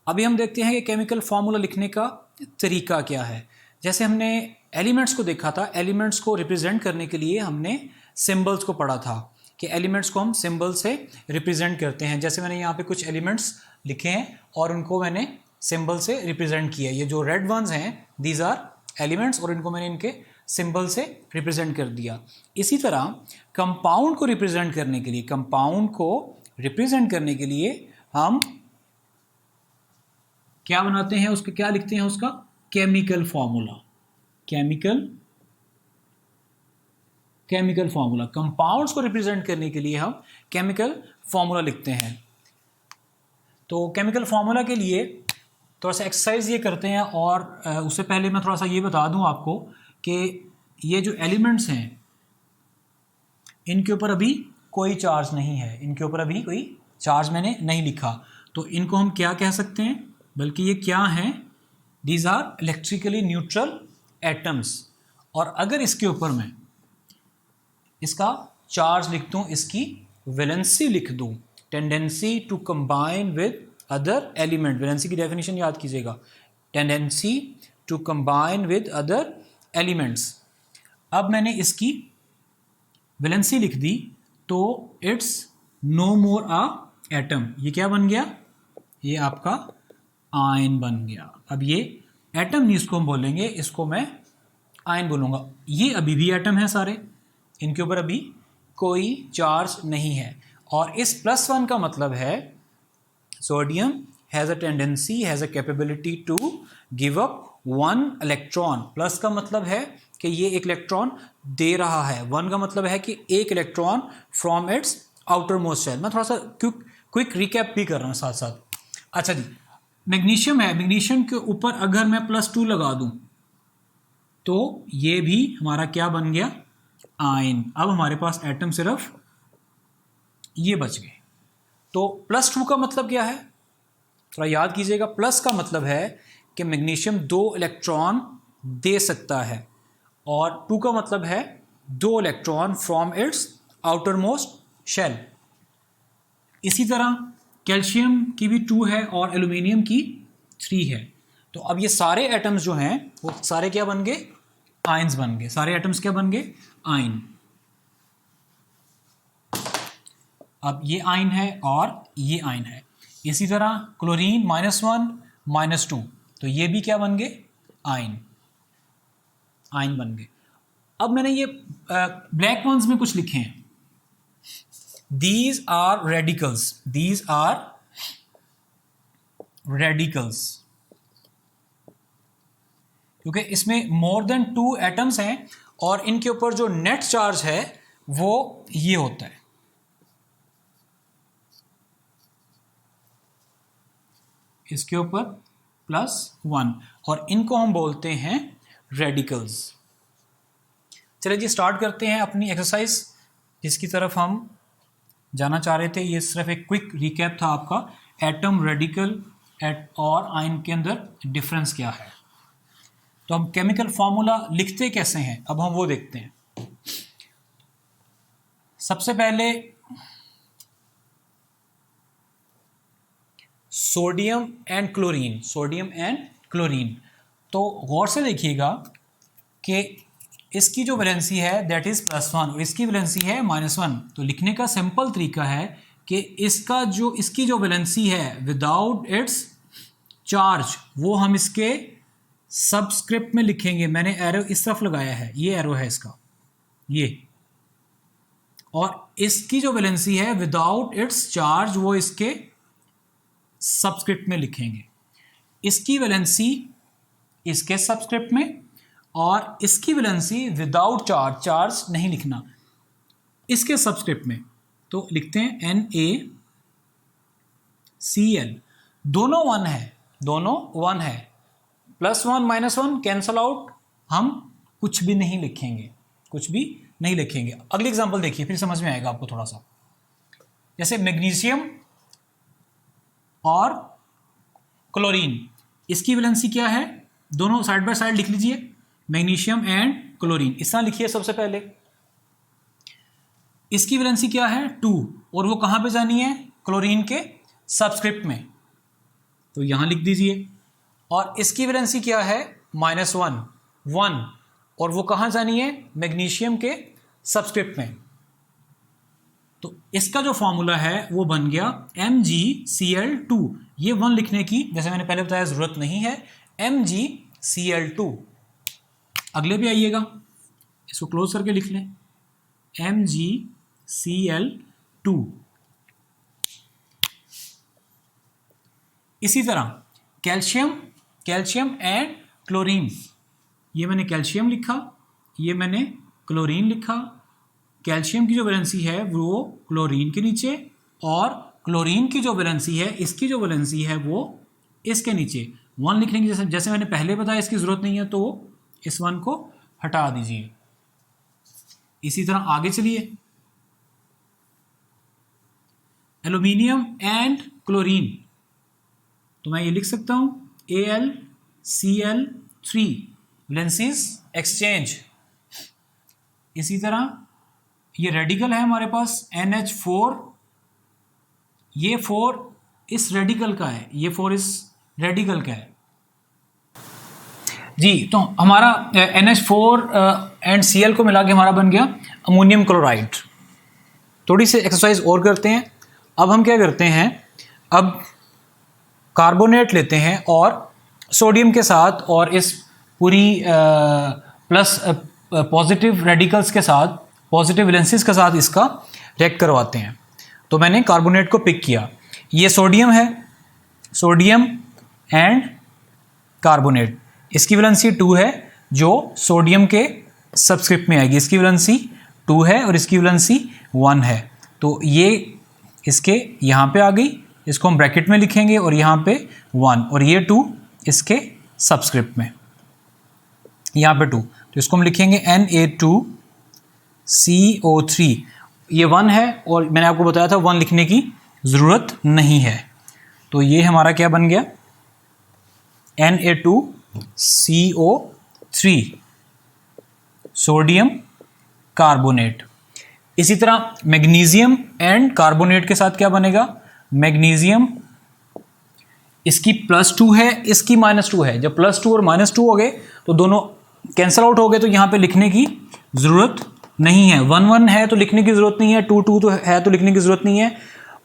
अभी हम देखते हैं कि केमिकल फार्मूला लिखने का तरीका क्या है। जैसे हमने एलिमेंट्स को देखा था, एलिमेंट्स को रिप्रेजेंट करने के लिए हमने सिंबल्स को पढ़ा था कि एलिमेंट्स को हम सिंबल से रिप्रेजेंट करते हैं। जैसे मैंने यहाँ पे कुछ एलिमेंट्स लिखे हैं और उनको मैंने सिंबल से रिप्रेजेंट किया। ये जो रेड वंस हैं दीज आर एलिमेंट्स और इनको मैंने इनके सिंबल से रिप्रेजेंट कर दिया। इसी तरह कंपाउंड को रिप्रेजेंट करने के लिए, कंपाउंड को रिप्रेजेंट करने के लिए हम क्या बनाते हैं, उसका क्या लिखते हैं, उसका chemical formula. Chemical formula, compounds को रिप्रेजेंट करने के लिए हम केमिकल फॉर्मूला लिखते हैं। तो केमिकल फॉर्मूला के लिए थोड़ा सा एक्सरसाइज ये करते हैं और उससे पहले मैं थोड़ा सा ये बता दूं आपको कि ये जो एलिमेंट्स हैं इनके ऊपर अभी कोई चार्ज नहीं है, इनके ऊपर अभी कोई चार्ज मैंने नहीं लिखा। तो इनको हम क्या कह सकते हैं, बल्कि ये क्या हैं, these are electrically neutral atoms. और अगर इसके ऊपर मैं इसका चार्ज लिख दूं, इसकी वैलेंसी लिख दूं, tendency to combine with other element, valency की डेफिनेशन याद कीजिएगा, tendency to combine with other elements. अब मैंने इसकी वैलेंसी लिख दी तो it's no more a atom. ये क्या बन गया, ये आपका आयन बन गया। अब ये एटम नहीं इसको हम बोलेंगे, इसको मैं आयन बोलूँगा। ये अभी भी एटम है सारे, इनके ऊपर अभी कोई चार्ज नहीं है। और इस +1 का मतलब है sodium has a tendency, has a capability to give up 1 electron. Plus का मतलब है कि ये एक इलेक्ट्रॉन दे रहा है, 1 का मतलब है कि एक electron from its outermost shell. मैं थोड़ा सा क्विक रिकैप भी कर रहा हूँ साथ साथ। अच्छा जी, मैग्नीशियम है, मैग्नीशियम के ऊपर अगर मैं +2 लगा दूं तो ये भी हमारा क्या बन गया, आयन। अब हमारे पास एटम सिर्फ ये बच गए। तो +2 का मतलब क्या है, थोड़ा याद कीजिएगा। प्लस का मतलब है कि मैग्नीशियम 2 इलेक्ट्रॉन दे सकता है और 2 का मतलब है 2 electron from its outermost shell. इसी तरह कैल्शियम की भी 2 है और एल्यूमिनियम की 3 है। तो अब ये सारे एटम्स जो हैं वो सारे क्या बन गए, आयंस बन गए। सारे एटम्स क्या बन गए, आयन। अब ये आयन है और ये आयन है। इसी तरह क्लोरीन -1 -2, तो ये भी क्या बन गए, आयन, आयन बन गए। अब मैंने ये ब्लैक वंस में कुछ लिखे हैं, these are radicals, these are radicals, क्योंकि इसमें मोर देन 2 एटम्स हैं और इनके ऊपर जो नेट चार्ज है वो ये होता है। इसके ऊपर +1 और इनको हम बोलते हैं रेडिकल्स। चलिए जी स्टार्ट करते हैं अपनी एक्सरसाइज जिसकी तरफ हम जाना चाह रहे थे। ये सिर्फ एक क्विक रिकैप था आपका, एटम, रेडिकल और आयन के अंदर डिफरेंस क्या है। तो हम केमिकल फॉर्मूला लिखते कैसे हैं अब हम वो देखते हैं। सबसे पहले sodium and chlorine, sodium and chlorine. तो गौर से देखिएगा कि इसकी जो वैलेंसी है दैट इज +1 और इसकी वैलेंसी है -1। तो लिखने का सिंपल तरीका है कि इसकी जो वैलेंसी है विदाउट इट्स चार्ज वो हम इसके सबस्क्रिप्ट में लिखेंगे। मैंने एरो इस तरफ लगाया है, ये एरो है इसका, ये। और इसकी जो वैलेंसी है विदाउट इट्स चार्ज वो इसके सबस्क्रिप्ट में लिखेंगे। इसकी वैलेंसी इसके सबस्क्रिप्ट में और इसकी वैलेंसी विदाउट चार्ज, चार्ज नहीं लिखना, इसके सबस्क्रिप्ट में। तो लिखते हैं NaCl, दोनों 1 है, दोनों 1 है। +1 -1 कैंसल आउट, हम कुछ भी नहीं लिखेंगे, कुछ भी नहीं लिखेंगे। अगली एग्जांपल देखिए, फिर समझ में आएगा आपको थोड़ा सा। जैसे मैग्नीशियम और क्लोरीन, इसकी वैलेंसी क्या है, दोनों साइड बाय साइड लिख लीजिए, मैग्नीशियम एंड क्लोरीन। इस तरह लिखिए सबसे पहले। इसकी वैलेंसी क्या है 2 और वो कहां पे जानी है, क्लोरीन के सबस्क्रिप्ट में। तो यहाँ लिख दीजिए। और इसकी वैलेंसी क्या है? -1, 1, और वो कहाँ जानी है? मैग्नीशियम के सबस्क्रिप्ट में। तो इसका जो फॉर्मूला है वो बन गया MgCl2। ये 1 लिखने की, जैसे मैंने पहले बताया, ज़रूरत नहीं है, MgCl2। अगले पे आइएगा, इसको क्लोज करके लिख लें, MgCl2। इसी तरह कैल्शियम एंड क्लोरीन, ये मैंने कैल्शियम लिखा, ये मैंने क्लोरीन लिखा। कैल्शियम की जो वैलेंसी है वो क्लोरीन के नीचे, और क्लोरीन की जो वैलेंसी है, इसकी जो वैलेंसी है वो इसके नीचे। 1 लिखने की जैसे मैंने पहले बताया, इसकी ज़रूरत नहीं है, तो इस 1 को हटा दीजिए। इसी तरह आगे चलिए, एल्यूमिनियम एंड क्लोरीन, तो मैं ये लिख सकता हूँ AlCl3, वैलेंसीज एक्सचेंज। इसी तरह ये रेडिकल है हमारे पास NH4, ये 4 इस रेडिकल का है, ये 4 इस रेडिकल का है जी। तो हमारा NH4 एंड Cl को मिला के हमारा बन गया अमोनियम क्लोराइड। थोड़ी सी एक्सरसाइज और करते हैं। अब हम क्या करते हैं, अब कार्बोनेट लेते हैं और सोडियम के साथ और इस पूरी प्लस पॉजिटिव रेडिकल्स के साथ, पॉजिटिव वैलेंसीज के साथ इसका रिएक्ट करवाते हैं। तो मैंने कार्बोनेट को पिक किया, ये सोडियम है, सोडियम एंड कार्बोनेट, इसकी वैलेंसी 2 है जो सोडियम के सबस्क्रिप्ट में आएगी, इसकी वैलेंसी 2 है और इसकी वैलेंसी 1 है। तो ये इसके यहाँ पे आ गई, इसको हम ब्रैकेट में लिखेंगे और यहाँ पे 1 और ये 2 इसके सबस्क्रिप्ट में, यहाँ पे 2, तो इसको हम लिखेंगे Na2CO3। ये 1 है और मैंने आपको बताया था 1 लिखने की ज़रूरत नहीं है। तो ये हमारा क्या बन गया, Na2CO3, सोडियम कार्बोनेट। इसी तरह मैग्नीशियम एंड कार्बोनेट के साथ क्या बनेगा, मैग्नीशियम, इसकी +2 है, इसकी -2 है। जब +2 और -2 हो गए तो दोनों कैंसल आउट हो गए, तो यहाँ पे लिखने की ज़रूरत नहीं है। 1 1 है तो लिखने की ज़रूरत नहीं है, 2 2 तो है तो लिखने की ज़रूरत नहीं है,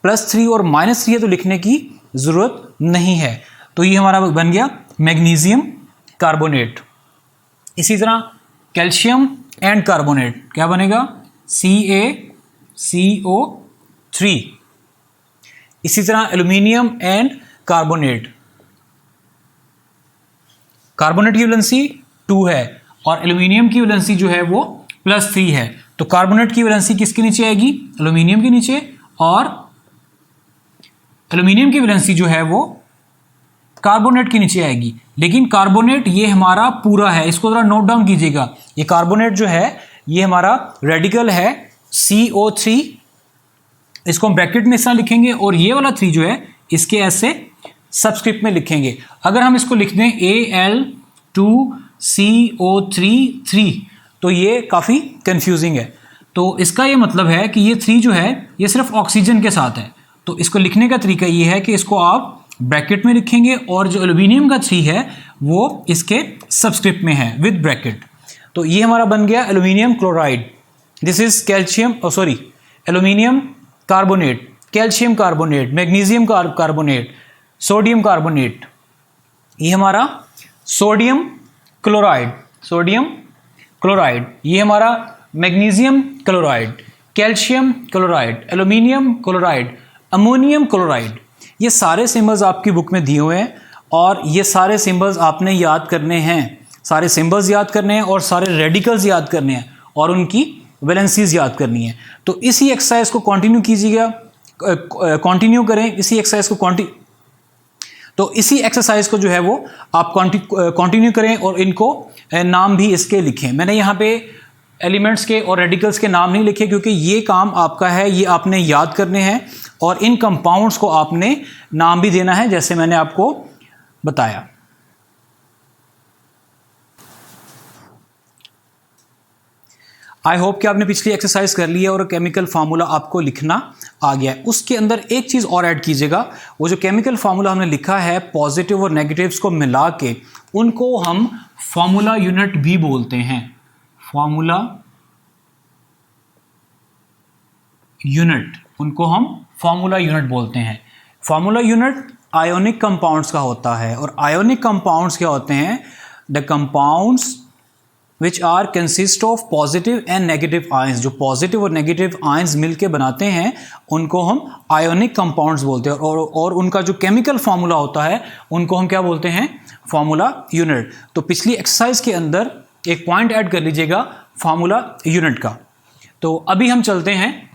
+3 और -3 है तो लिखने की ज़रूरत नहीं है। तो ये हमारा बन गया मैग्नीशियम कार्बोनेट। इसी तरह कैल्शियम एंड कार्बोनेट क्या बनेगा, CaCO3। इसी तरह एल्यूमिनियम एंड कार्बोनेट, कार्बोनेट की वैलेंसी 2 है और एल्यूमिनियम की वैलेंसी जो है वो +3 है। तो कार्बोनेट की वैलेंसी किसके नीचे आएगी, एल्यूमिनियम के नीचे, और एल्यूमिनियम की वैलेंसी जो है वो कार्बोनेट के नीचे आएगी। लेकिन कार्बोनेट ये हमारा पूरा है, इसको जरा नोट डाउन कीजिएगा। ये कार्बोनेट जो है ये हमारा रेडिकल है CO3, इसको हम ब्रैकेट में इस तरह लिखेंगे और ये वाला 3 जो है इसके ऐसे सबस्क्रिप्ट में लिखेंगे। अगर हम इसको लिख दें Al2CO3 तो ये काफ़ी कंफ्यूजिंग है। तो इसका ये मतलब है कि ये 3 जो है ये सिर्फ ऑक्सीजन के साथ है। तो इसको लिखने का तरीका ये है कि इसको आप ब्रैकेट में लिखेंगे और जो एल्यूमिनियम का 3 है वो इसके सबस्क्रिप्ट में है विद ब्रैकेट। तो ये हमारा बन गया aluminium chloride. This is aluminium carbonate, calcium carbonate, magnesium carbonate, sodium carbonate. ये हमारा सोडियम क्लोराइड, ये हमारा magnesium chloride, calcium chloride, aluminium chloride, ammonium chloride. ये सारे सिंबल्स आपकी बुक में दिए हुए हैं और ये सारे सिंबल्स आपने याद करने हैं, सारे सिंबल्स याद करने हैं और सारे रेडिकल्स याद करने हैं और उनकी वैलेंसीज याद करनी है। तो इसी एक्सरसाइज को कंटिन्यू कीजिएगा, कंटिन्यू करें इसी एक्सरसाइज को तो इसी एक्सरसाइज को जो है वो आप कंटिन्यू करें और इनको नाम भी इसके लिखें। मैंने यहाँ पे एलिमेंट्स के और रेडिकल्स के नाम नहीं लिखे क्योंकि ये काम आपका है, ये आपने याद करने हैं और इन कंपाउंड्स को आपने नाम भी देना है जैसे मैंने आपको बताया। आई होप कि आपने पिछली एक्सरसाइज कर ली है और केमिकल फार्मूला आपको लिखना आ गया है। उसके अंदर एक चीज़ और ऐड कीजिएगा, वो जो केमिकल फार्मूला हमने लिखा है पॉजिटिव और नेगेटिव्स को मिला के, उनको हम फार्मूला यूनिट भी बोलते हैं। फार्मूला यूनिट, उनको हम फार्मूला यूनिट बोलते हैं। फार्मूला यूनिट आयोनिक कंपाउंड्स का होता है, और आयोनिक कंपाउंड्स क्या होते हैं? The compounds which are consist of positive and negative ions. जो पॉजिटिव और नेगेटिव आयंस मिलके बनाते हैं उनको हम आयोनिक कंपाउंड्स बोलते हैं, और उनका जो केमिकल फार्मूला होता है उनको हम क्या बोलते हैं? Formula unit. तो पिछली एक्सरसाइज के अंदर एक पॉइंट ऐड कर लीजिएगा फार्मूला यूनिट का। तो अभी हम चलते हैं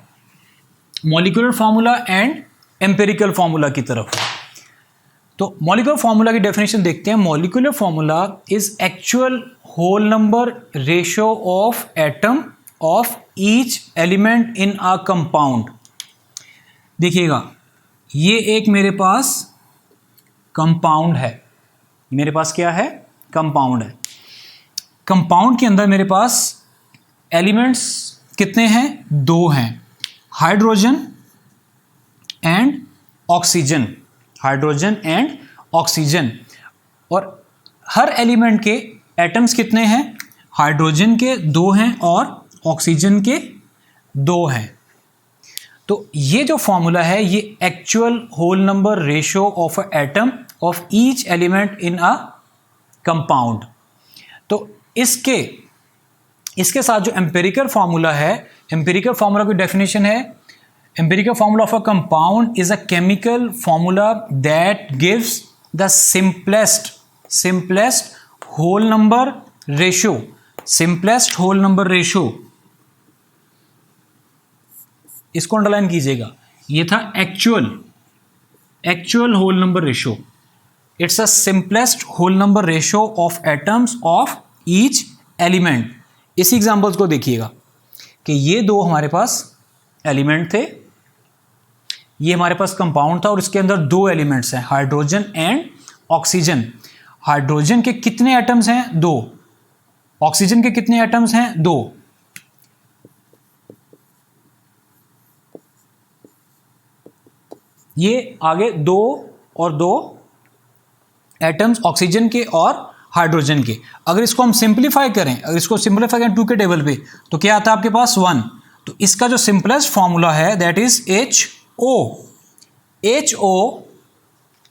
molecular formula and empirical formula की तरफ। तो मॉलिक्यूलर फार्मूला की डेफिनेशन देखते हैं। Molecular formula is actual whole number ratio of atom of each element in a compound. देखिएगा, ये एक मेरे पास कंपाउंड है। मेरे पास क्या है? कंपाउंड है। कंपाउंड के अंदर मेरे पास एलिमेंट्स कितने हैं? 2 हैं, hydrogen and oxygen. Hydrogen and oxygen. और हर एलिमेंट के एटम्स कितने हैं? हाइड्रोजन के 2 हैं और ऑक्सीजन के 2 हैं। तो ये जो फॉर्मूला है ये actual whole number ratio of a atom of each element in a compound. तो इसके साथ जो एम्पिरिकल फार्मूला है, एम्पिरिकल फार्मूला की डेफिनेशन है, empirical formula of a compound is a chemical formula that gives the simplest whole number ratio. Simplest whole number ratio, इसको underline कीजिएगा। ये था actual whole number ratio. It's a simplest whole number ratio of atoms of each element. इस examples को देखिएगा कि ये 2 हमारे पास एलिमेंट थे, ये हमारे पास कंपाउंड था और इसके अंदर 2 एलिमेंट्स हैं, हाइड्रोजन एंड ऑक्सीजन। हाइड्रोजन के कितने एटम्स हैं? 2। ऑक्सीजन के कितने एटम्स हैं? 2। ये आगे 2 और 2 एटम्स ऑक्सीजन के और हाइड्रोजन के। अगर इसको हम सिंप्लीफाई करें, 2 के टेबल पे, तो क्या आता है आपके पास? 1। तो इसका जो सिंपलेस्ट फॉर्मूला है that is HO। HO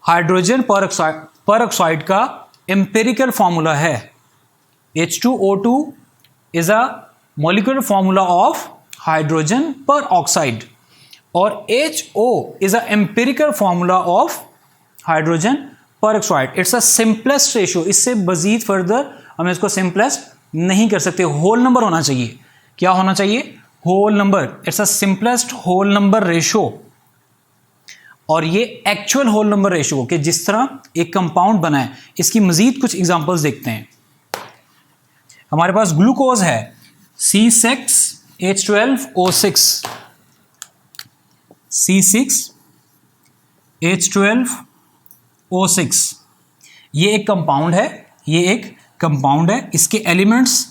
hydrogen peroxide का एम्पिरिकल फार्मूला है। H2O2 is a molecular formula of hydrogen peroxide, और HO is a empirical formula of hydrogen peroxide. It's a simplest ratio. इससे मजीद फर्दर हम इसको simplest नहीं कर सकते। होल नंबर होना चाहिए। क्या होना चाहिए? Whole number. It's a simplest whole number ratio. और ये एक्चुअल होल नंबर रेशियो कि जिस तरह एक कंपाउंड बना है, इसकी मजीद कुछ एग्जांपल्स देखते हैं। हमारे पास ग्लूकोज है, C6H12O6। C6H12O6 ये एक कंपाउंड है। इसके एलिमेंट्स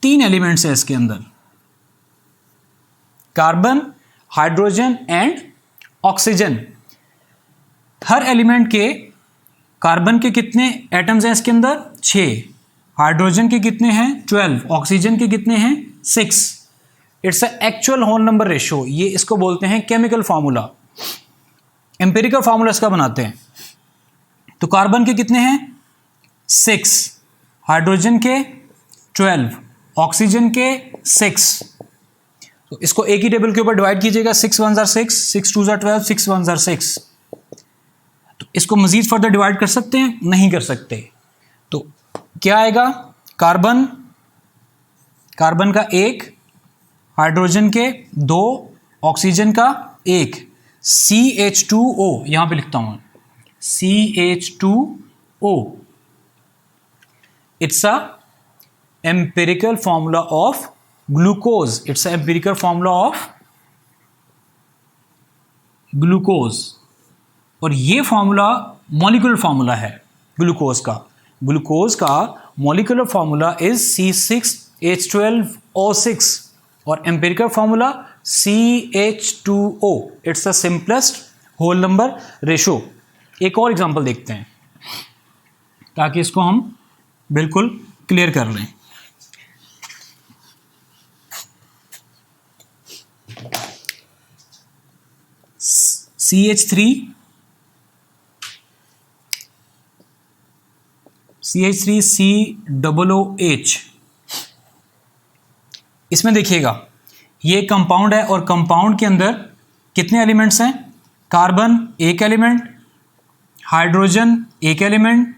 3 एलिमेंट्स है इसके अंदर, carbon, hydrogen and oxygen. Her element के कार्बन के कितने एटम्स हैं इसके अंदर? 6। हाइड्रोजन के कितने हैं? 12। ऑक्सीजन के कितने हैं? 6। It's a actual whole number ratio. ये इसको बोलते हैं केमिकल फार्मूला। एम्पिरिकल फार्मूला इसका बनाते हैं। तो कार्बन के कितने हैं? 6। हाइड्रोजन के 12। ऑक्सीजन के 6। तो इसको एक ही टेबल के ऊपर डिवाइड कीजिएगा। 6 1 जार 6, 6 2 जार 12, 6 1 जार 6। तो इसको मजीद फर्दर डिवाइड कर सकते हैं? नहीं कर सकते। तो क्या आएगा? कार्बन का 1, हाइड्रोजन के 2, ऑक्सीजन का 1। CH2O यहां पे लिखता हूं, CH2O। It's a empirical formula of glucose. It's a empirical formula of glucose. और ये फॉर्मूला मॉलिक्यूलर फार्मूला है ग्लूकोज का मॉलिक्यूलर फार्मूला इज C6H12O6। और empirical formula CH2O, it's the simplest whole number ratio. एक और एग्जांपल देखते हैं ताकि इसको हम बिल्कुल क्लियर कर लें। CH3COOH, इसमें देखिएगा ये कंपाउंड है और कंपाउंड के अंदर कितने एलिमेंट्स हैं? कार्बन एक एलिमेंट, हाइड्रोजन एक एलिमेंट,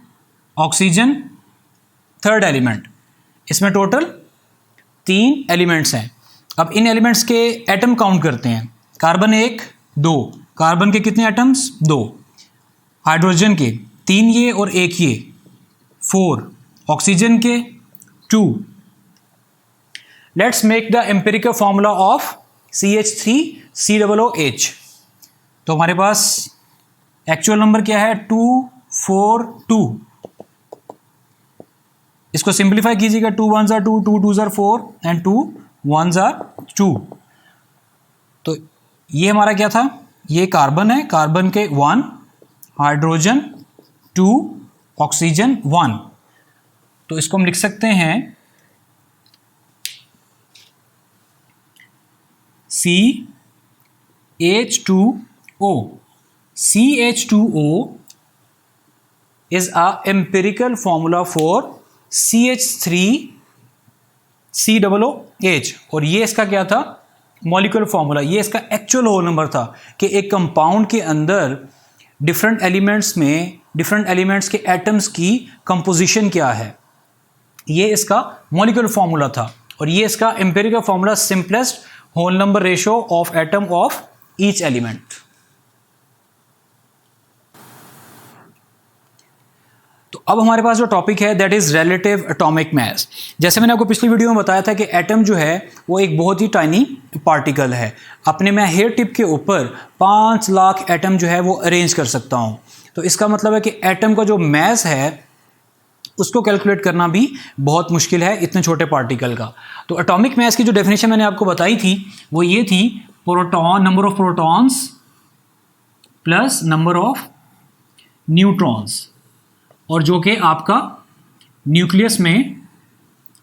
ऑक्सीजन थर्ड एलिमेंट, इसमें टोटल 3 एलिमेंट्स हैं। अब इन एलिमेंट्स के एटम काउंट करते हैं। कार्बन 1 2, कार्बन के कितने एटम्स? 2, हाइड्रोजन के 3 ये और 1 ये 4, ऑक्सीजन के 2। Let's make the empirical formula of CH3COOH। तो हमारे पास एक्चुअल नंबर क्या है? 242। इसको सिंप्लीफाई कीजिएगा, 2 1s are 2, 2 2s are 4 and 2 1s are 2। तो ये हमारा क्या था? ये कार्बन है, कार्बन के 1, हाइड्रोजन 2, ऑक्सीजन 1। तो इसको हम लिख सकते हैं CH2O। CH2O is a empirical formula for CH3COOH। और ये इसका क्या था? Molecular formula. ये इसका एक्चुअल होल नंबर था कि एक कंपाउंड के अंदर डिफरेंट एलिमेंट्स के एटम्स की कंपोजिशन क्या है। ये इसका मॉलिक्यूलर फॉर्मूला था और ये इसका empirical formula, simplest whole number ratio of atom of each element. तो अब हमारे पास जो टॉपिक है that is relative atomic mass. जैसे मैंने आपको पिछली वीडियो में बताया था कि एटम जो है वो एक बहुत ही टाइनी पार्टिकल है। अपने मैं हेयर टिप के ऊपर 5 लाख एटम जो है वो अरेंज कर सकता हूँ। तो इसका मतलब है कि एटम का जो मास है उसको कैलकुलेट करना भी बहुत मुश्किल है इतने छोटे पार्टिकल का। तो एटॉमिक मास की जो डेफिनेशन मैंने आपको बताई थी वो ये थी, proton, number of protons plus number of neutrons, और जो कि आपका न्यूक्लियस में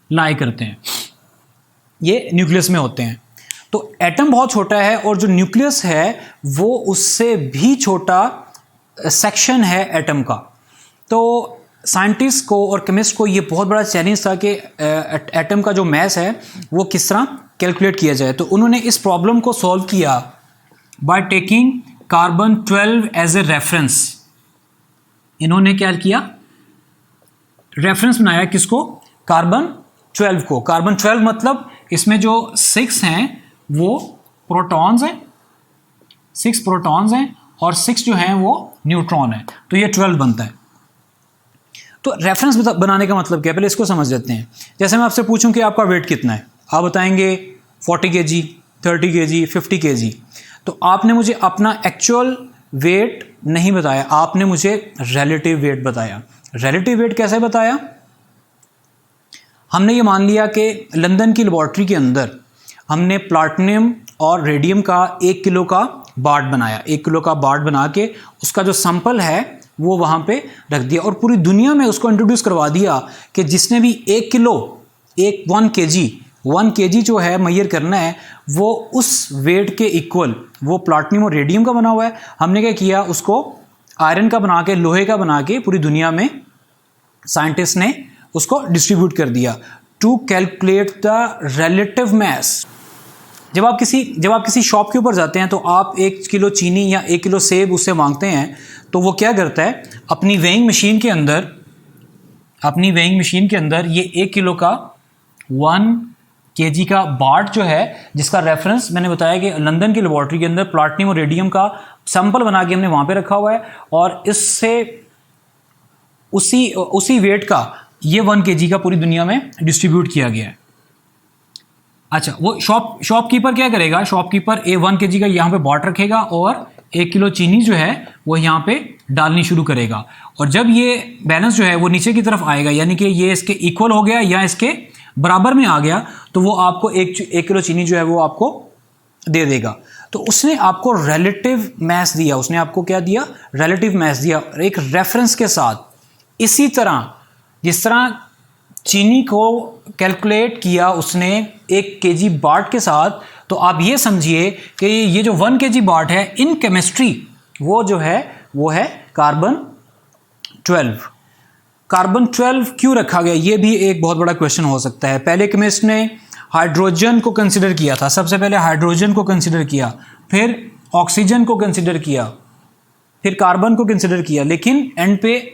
लाई करते हैं, ये न्यूक्लियस में होते हैं। तो एटम बहुत छोटा है और जो न्यूक्लियस है वो उससे भी छोटा सेक्शन है एटम का। तो साइंटिस्ट को और केमिस्ट को ये बहुत बड़ा चैलेंज था कि एटम का जो मास है वो किस तरह कैलकुलेट किया जाए। तो उन्होंने इस प्रॉब्लम को सॉल्व किया by taking carbon 12 as a reference. इन्होंने क्या किया? रेफरेंस बनाया किसको? कार्बन 12 को। कार्बन 12 मतलब इसमें जो 6 हैं वो प्रोटॉन्स हैं, 6 प्रोटॉन्स हैं और 6 जो हैं वो न्यूट्रॉन है। तो ये 12 बनता है। तो रेफरेंस बनाने का मतलब क्या है, पहले इसको समझ लेते हैं। जैसे मैं आपसे पूछूं कि आपका वेट कितना है, आप बताएंगे 40 kg, 30 kg, 50 kg। तो आपने मुझे अपना एक्चुअल वेट नहीं बताया, आपने मुझे रिलेटिव वेट बताया। रिलेटिव वेट कैसे बताया? हमने ये मान लिया कि लंदन की लेबॉर्ट्री के अंदर हमने प्लाटिनम और रेडियम का 1 किलो का बार्ट बनाया। 1 किलो का बार्ट बना के उसका जो सैंपल है वो वहाँ पे रख दिया और पूरी दुनिया में उसको इंट्रोड्यूस करवा दिया कि जिसने भी 1 किलो 1 kg जो है मैयर करना है वो उस वेट के इक्वल वो प्लाटिनम और रेडियम का बना हुआ है। हमने क्या किया, उसको आयरन का बना के, लोहे का बना के पूरी दुनिया में साइंटिस्ट ने उसको डिस्ट्रीब्यूट कर दिया to calculate the relative mass. जब आप किसी शॉप के ऊपर जाते हैं तो आप 1 किलो चीनी या 1 किलो सेब उससे मांगते हैं तो वो क्या करता है, अपनी वेइंग मशीन के अंदर ये 1 किलो का 1 kg का बार्ट जो है, जिसका रेफरेंस मैंने बताया कि लंदन की लेबॉर्ट्री के अंदर प्लाटिनम और रेडियम का सैंपल बना के हमने वहाँ पे रखा हुआ है और इससे उसी वेट का ये 1 kg का पूरी दुनिया में डिस्ट्रीब्यूट किया गया है। अच्छा, वो शॉपकीपर क्या करेगा, शॉपकीपर 1 kg का यहाँ पे बार्ट रखेगा और 1 किलो चीनी जो है वो यहाँ पे डालनी शुरू करेगा और जब ये बैलेंस जो है वो नीचे की तरफ आएगा, यानी कि ये इसके इक्वल हो गया या इसके बराबर में आ गया तो वो आपको 1 किलो चीनी जो है वो आपको दे देगा। तो उसने आपको रिलेटिव मैस दिया, उसने आपको क्या दिया, रिलेटिव मैस दिया एक रेफरेंस के साथ। इसी तरह जिस तरह चीनी को कैलकुलेट किया उसने 1 kg बाट के साथ, तो आप ये समझिए कि ये जो 1 kg बाट है इन केमिस्ट्री वो जो है वो है कार्बन 12। कार्बन 12 क्यों रखा गया, ये भी एक बहुत बड़ा क्वेश्चन हो सकता है। पहले केमिस्ट ने हाइड्रोजन को कंसिडर किया था, सबसे पहले हाइड्रोजन को कंसिडर किया, फिर ऑक्सीजन को कंसिडर किया, फिर कार्बन को कंसिडर किया, लेकिन एंड पे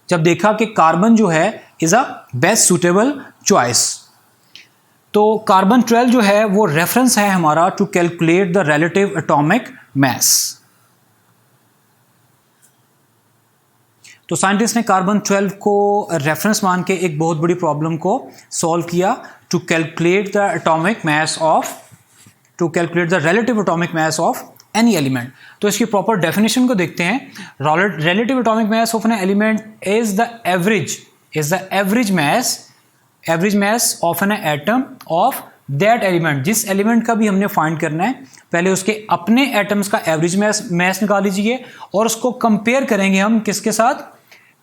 जब देखा कि कार्बन जो है is a best suitable choice, तो कार्बन 12 जो है वो रेफरेंस है हमारा to calculate the relative atomic mass. तो साइंटिस्ट ने कार्बन 12 को रेफरेंस मान के एक बहुत बड़ी प्रॉब्लम को सॉल्व किया to calculate the atomic mass of, to calculate the relative atomic mass of any element. तो इसकी प्रॉपर डेफिनेशन को देखते हैं। Relative atomic mass of an element is the average mass of an atom of that element. जिस element का भी हमने find करना है, पहले उसके अपने एटम्स का एवरेज मैस निकाल लीजिए और उसको कंपेयर करेंगे हम किसके साथ,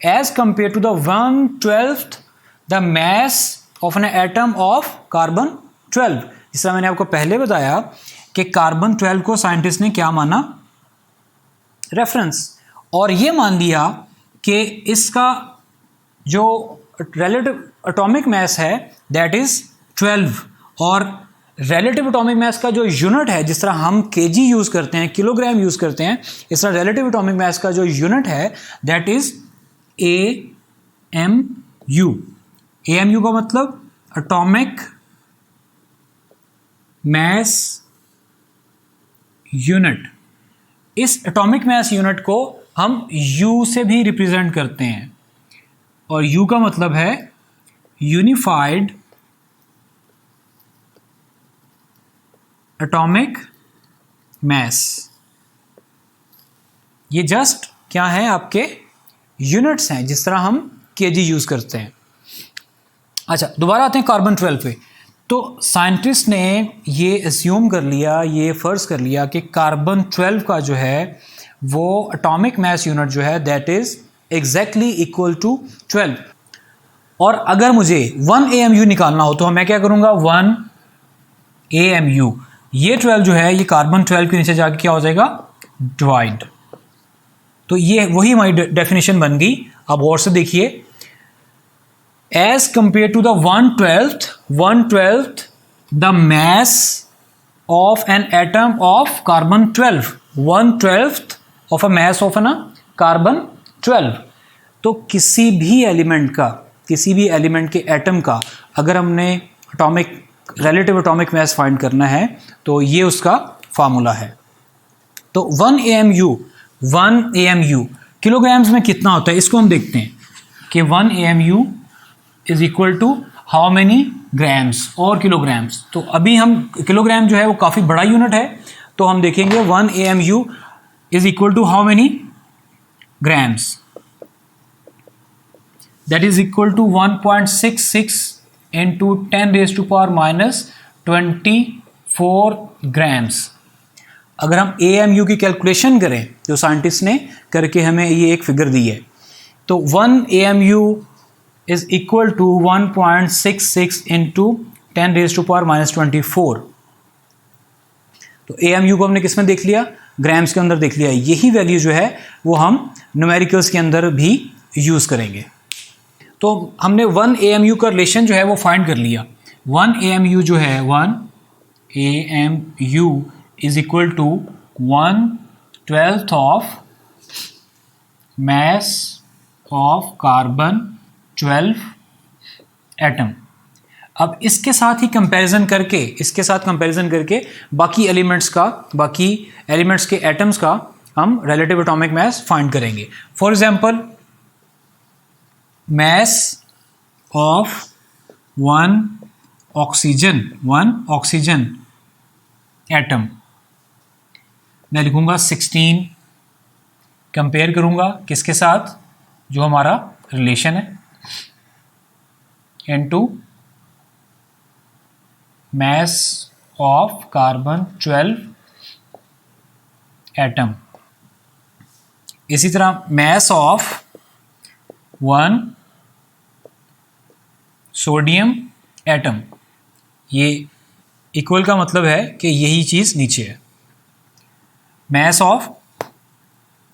as compare to the 1/12 the mass of an atom of carbon 12। जिस तरह मैंने आपको पहले बताया कि कार्बन 12 को साइंटिस्ट ने क्या माना, रेफरेंस, और ये मान लिया कि इसका जो रिलेटिव एटॉमिक मैस है दैट इज 12, और रिलेटिव एटॉमिक मैस का जो यूनिट है, जिस तरह हम केजी यूज करते हैं, किलोग्राम यूज करते हैं, इस तरह रिलेटिव एटॉमिक मैस का जो यूनिट है दैट इज AMU। AMU का मतलब एटॉमिक मैस यूनिट। इस एटॉमिक मैस यूनिट को हम U से भी रिप्रेजेंट करते हैं, और U का मतलब है यूनिफाइड एटॉमिक मैस। ये जस्ट क्या है, आपके यूनिट्स हैं, जिस तरह हम केजी यूज करते हैं। अच्छा, दोबारा आते हैं कार्बन 12 पे। तो साइंटिस्ट ने ये अस्यूम कर लिया, ये फर्ज कर लिया कि कार्बन 12 का जो है वो एटॉमिक मैस यूनिट जो है that is exactly equal to 12। और अगर मुझे 1 AMU निकालना हो तो मैं क्या करूंगा, 1 AMU, ये 12 जो है ये कार्बन 12 के नीचे जाके क्या हो जाएगा, डिवाइड। तो ये वही हमारी डेफिनेशन बन गई। अब और से देखिए, as compare to the 1/12 the mass of an atom of carbon 12, 1/12 of a mass of an carbon 12। तो किसी भी एलिमेंट के एटम का अगर हमने रिलेटिव एटॉमिक मैस फाइंड करना है तो ये उसका फार्मूला है। तो 1 AMU किलोग्राम्स में कितना होता है, इसको हम देखते हैं कि 1 AMU is equal to how many grams और किलोग्राम्स। तो अभी हम किलोग्राम जो है वो काफ़ी बड़ा यूनिट है, तो हम देखेंगे 1 AMU is equal to how many grams, that is equal to 1.66 into 10⁻⁻24 grams. अगर हम AMU की कैलकुलेशन करें जो साइंटिस्ट ने करके हमें ये एक फिगर दी है, तो 1 AMU is equal to 1.66 into 10⁻⁻24। तो AMU को हमने किस में देख लिया, ग्राम्स के अंदर देख लिया। यही वैल्यू जो है वो हम न्यूमेरिकल्स के अंदर भी यूज़ करेंगे। तो हमने 1 AMU का रिलेशन जो है वो फाइंड कर लिया। 1 AMU जो है 1 AMU is equal to 1/12 of mass of carbon 12 atom. अब इसके साथ कंपैरिजन करके बाकी एलिमेंट्स के एटम्स का हम रिलेटिव एटॉमिक मैस फाइंड करेंगे। For example, mass of one oxygen atom मैं लिखूंगा 16, कंपेयर करूंगा किसके साथ, जो हमारा रिलेशन है, into mass of carbon 12 atom. इसी तरह mass of 1 सोडियम एटम। ये इक्वल का मतलब है कि यही चीज़ नीचे है। mass of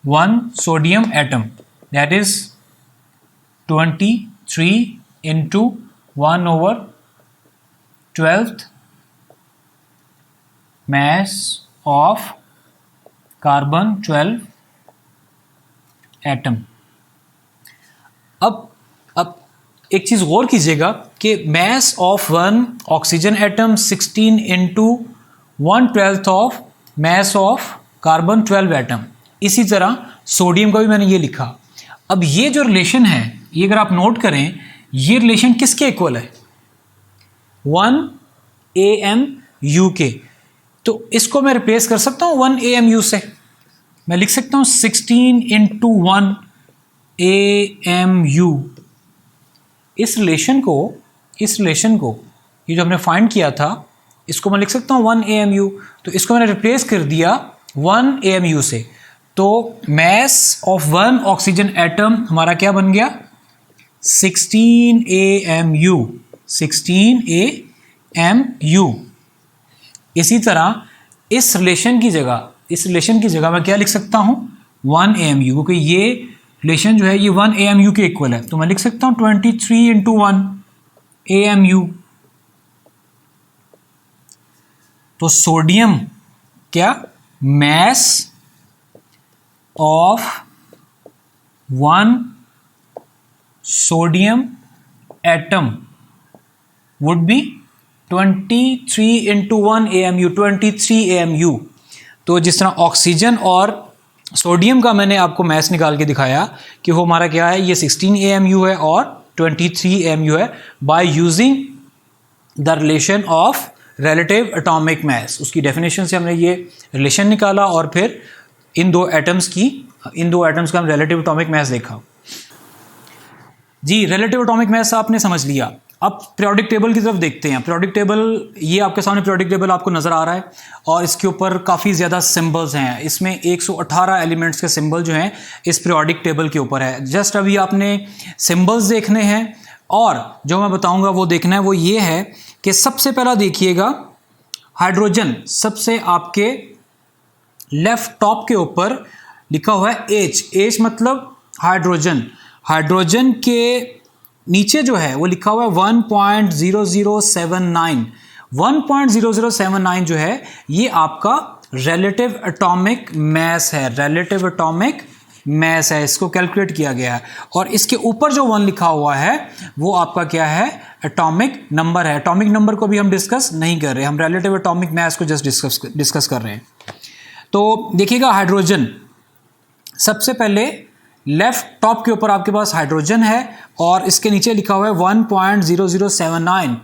1 sodium atom, that is 23 into 1/12 mass of carbon 12 atom। अब एक चीज़ गौर कीजिएगा कि mass of 1 oxygen atom 16 into 1/12 of mass of carbon 12 atom. इसी तरह सोडियम का भी मैंने ये लिखा। अब ये जो रिलेशन है, ये अगर आप नोट करें, ये रिलेशन किसके इक्वल है? 1 AMU के। तो इसको मैं रिप्लेस कर सकता हूँ 1 AMU से। मैं लिख सकता हूँ 16 into 1 AMU। इस रिलेशन को ये जो हमने फाइंड किया था, इसको मैं लिख सकता हूँ 1 AMU। तो इसको मैंने रिप्लेस कर दिया 1 AMU से। तो mass of 1 ऑक्सीजन एटम हमारा क्या बन गया? 16 AMU। 16 AMU। इसी तरह इस रिलेशन की जगह मैं क्या लिख सकता हूँ? 1 AMU, क्योंकि ये रिलेशन जो है ये 1 AMU के इक्वल है। तो मैं लिख सकता हूँ 23 into 1 AMU। तो सोडियम क्या? mass of 1 sodium atom would be 23 into 1 AMU, 23 AMU। तो जिस तरह ऑक्सीजन और सोडियम का मैंने आपको मैस निकाल के दिखाया कि वो हमारा क्या है, ये 16 AMU है और 23 AMU है, by using the relation of relative atomic mess. उसकी डेफिनेशन से हमने ये रिलेशन निकाला और फिर इन दो एटम्स का हम रिलेटिव एटॉमिक मैस देखा। जी, रिलेटिव एटॉमिक मैस आपने समझ लिया। अब पीरियोडिक टेबल की तरफ देखते हैं। पीरियोडिक टेबल, ये आपके सामने पीरियोडिक टेबल आपको नज़र आ रहा है और इसके ऊपर काफ़ी ज़्यादा सिंबल्स हैं। इसमें 118 एलिमेंट्स के सिंबल जो हैं इस पीरियोडिक टेबल के ऊपर है। जस्ट अभी आपने सिंबल्स देखने हैं और जो मैं बताऊंगा वो देखना है। वो ये है कि सबसे पहला देखिएगा हाइड्रोजन, सबसे आपके लेफ्ट टॉप के ऊपर लिखा हुआ है H मतलब हाइड्रोजन। हाइड्रोजन के नीचे जो है वो लिखा हुआ है 1.0079। 1.0079 जो है ये आपका रिलेटिव एटॉमिक मैस है। रिलेटिव एटॉमिक मैस है, इसको कैलकुलेट किया गया है। और इसके ऊपर जो 1 लिखा हुआ है वो आपका क्या है? एटॉमिक नंबर है। एटॉमिक नंबर को भी हम डिस्कस नहीं कर रहे, हम रिलेटिव एटॉमिक मैस को जस्ट डिस्कस कर रहे हैं। तो देखिएगा हाइड्रोजन, सबसे पहले लेफ्ट टॉप के ऊपर आपके पास हाइड्रोजन है और इसके नीचे लिखा हुआ है 1.0079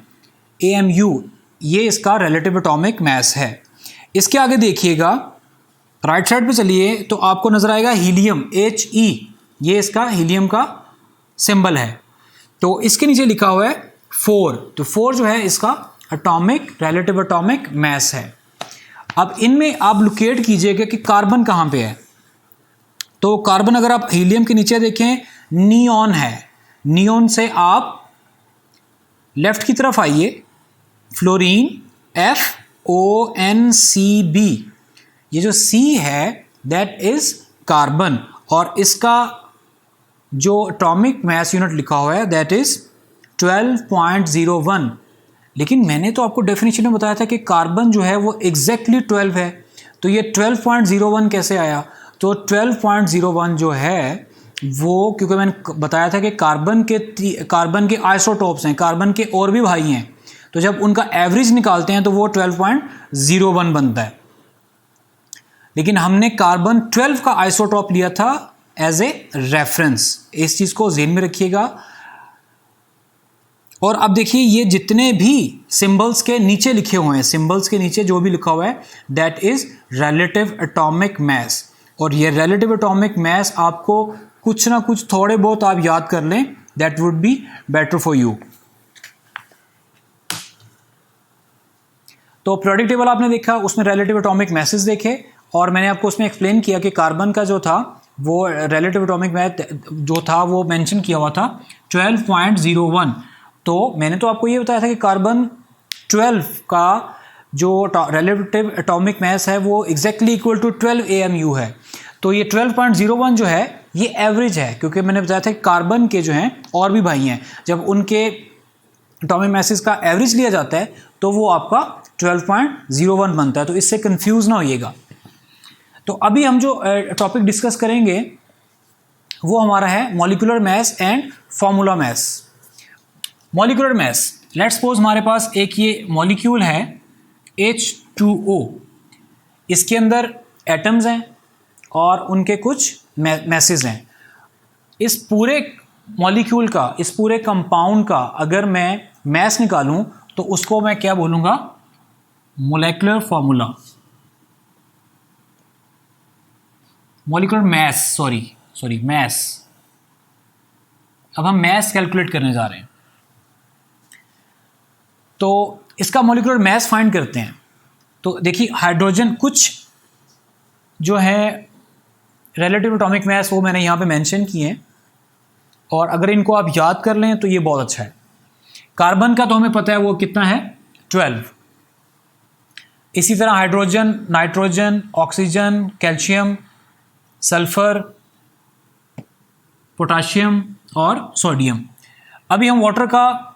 AMU। ये इसका रिलेटिव एटॉमिक मैस है। इसके आगे देखिएगा, राइट साइड पे चलिए तो आपको नजर आएगा हीलियम HE। ये इसका हीलियम का सिंबल है। तो इसके नीचे लिखा हुआ है 4। तो 4 जो है इसका रिलेटिव एटॉमिक मैस है। अब इनमें आप लोकेट कीजिएगा कि कार्बन कहाँ पे है। तो कार्बन अगर आप हीलियम के नीचे देखें, नियॉन है। नियॉन से आप लेफ्ट की तरफ आइए, फ्लोरीन FONCB। ये जो C है दैट इज कार्बन और इसका जो एटॉमिक मैस यूनिट लिखा हुआ है दैट इज 12.01। लेकिन मैंने तो आपको डेफिनेशन में बताया था कि कार्बन जो है वो एग्जैक्टली 12 है, तो ये 12.01 कैसे आया? तो 12.01 जो है वो, क्योंकि मैंने बताया था कि कार्बन के आइसोटोप्स हैं, कार्बन के और भी भाई हैं, तो जब उनका एवरेज निकालते हैं तो वो 12.01 बनता है। लेकिन हमने कार्बन 12 का आइसोटोप लिया था एज ए रेफरेंस। इस चीज़ को ज़हन में रखिएगा। और अब देखिए ये जितने भी सिंबल्स के नीचे लिखे हुए हैं, सिंबल्स के नीचे जो भी लिखा हुआ है that is relative atomic mess. और ये रिलेटिव एटॉमिक मैस आपको कुछ ना कुछ थोड़े बहुत आप याद कर लें, that would be better for you. तो पीरियोडिक टेबल आपने देखा, उसमें रिलेटिव एटॉमिक मैसेज देखे और मैंने आपको उसमें एक्सप्लेन किया कि कार्बन का जो था वो रिलेटिव एटॉमिक मैथ जो था वो मेंशन किया हुआ था 12.01। तो मैंने तो आपको ये बताया था कि कार्बन 12 का जो रिलेटिव एटॉमिक मैस है वो एग्जैक्टली इक्वल टू 12 AMU है। तो ये 12.01 जो है ये एवरेज है, क्योंकि मैंने बताया था कि कार्बन के जो हैं और भी भाई हैं, जब उनके एटॉमिक मैसेज का एवरेज लिया जाता है तो वो आपका 12.01 बनता है। तो इससे कंफ्यूज ना होइएगा। तो अभी हम जो टॉपिक डिस्कस करेंगे वो हमारा है molecular mass and formula mass. Molecular mass, let's suppose हमारे पास एक ये मॉलिक्यूल है H2O, इसके अंदर एटम्स हैं और उनके कुछ मैसेज हैं। इस पूरे मॉलिक्यूल का, इस पूरे कंपाउंड का अगर मैं मैस निकालूं तो उसको मैं क्या बोलूँगा? Molecular formula, molecular mass, sorry mass. अब हम मैस कैलकुलेट करने जा रहे हैं, तो इसका मॉलिक्यूलर मैस फाइंड करते हैं। तो देखिए हाइड्रोजन, कुछ जो है रिलेटिव एटॉमिक मैस वो मैंने यहाँ पे मेंशन किए हैं, और अगर इनको आप याद कर लें तो ये बहुत अच्छा है। कार्बन का तो हमें पता है वो कितना है, 12। इसी तरह hydrogen, nitrogen, oxygen, calcium, sulphur, potassium और सोडियम। अभी हम वाटर का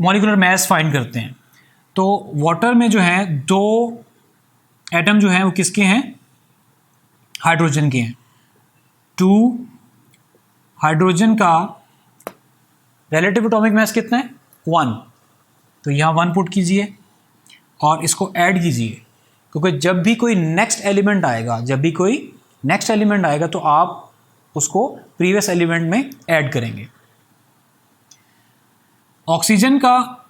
मॉलिक्यूलर मैस फाइंड करते हैं। तो वाटर में जो है 2 एटम जो हैं वो किसके हैं? हाइड्रोजन के हैं। 2 हाइड्रोजन का रिलेटिव एटॉमिक मैस कितना है? 1। तो यहाँ 1 पुट कीजिए और इसको ऐड कीजिए, क्योंकि जब भी कोई नेक्स्ट एलिमेंट आएगा तो आप उसको प्रीवियस एलिमेंट में ऐड करेंगे। ऑक्सीजन का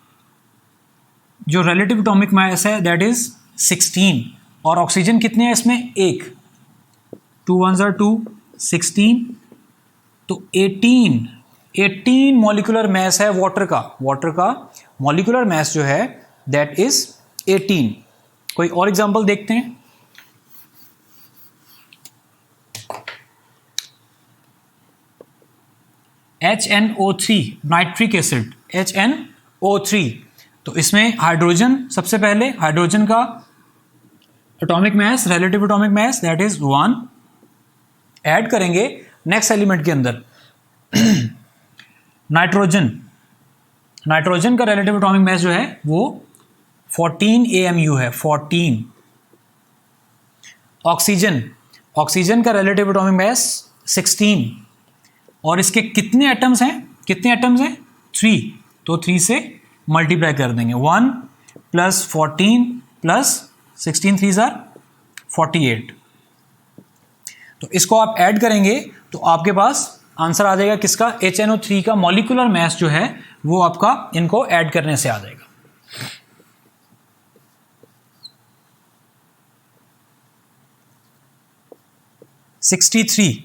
जो रिलेटिव एटॉमिक मैस है दैट इज 16, और ऑक्सीजन कितने हैं इसमें? 1। 2 1s are 2, 16। तो 18 मॉलिक्यूलर मैस है वाटर का मॉलिक्यूलर मैस जो है दैट इज 18। कोई और एग्जांपल देखते हैं। HNO3 nitric acid, HNO3। तो इसमें हाइड्रोजन, सबसे पहले हाइड्रोजन का atomic mass, relative atomic mess that is 1, add करेंगे नेक्स्ट एलिमेंट के अंदर। नाइट्रोजन का रिलेटिव एटॉमिक मैस जो है वो 14 AMU है, 14। ऑक्सीजन का रिलेटिव एटॉमिक मैस 16, और इसके कितने एटम्स हैं? 3। तो 3 से मल्टीप्लाई कर देंगे, 1 + 14 + 16 3s are 48। तो इसको आप ऐड करेंगे तो आपके पास आंसर आ जाएगा किसका? HNO3 का मॉलिक्यूलर मैस जो है वो आपका इनको ऐड करने से आ जाएगा। (63)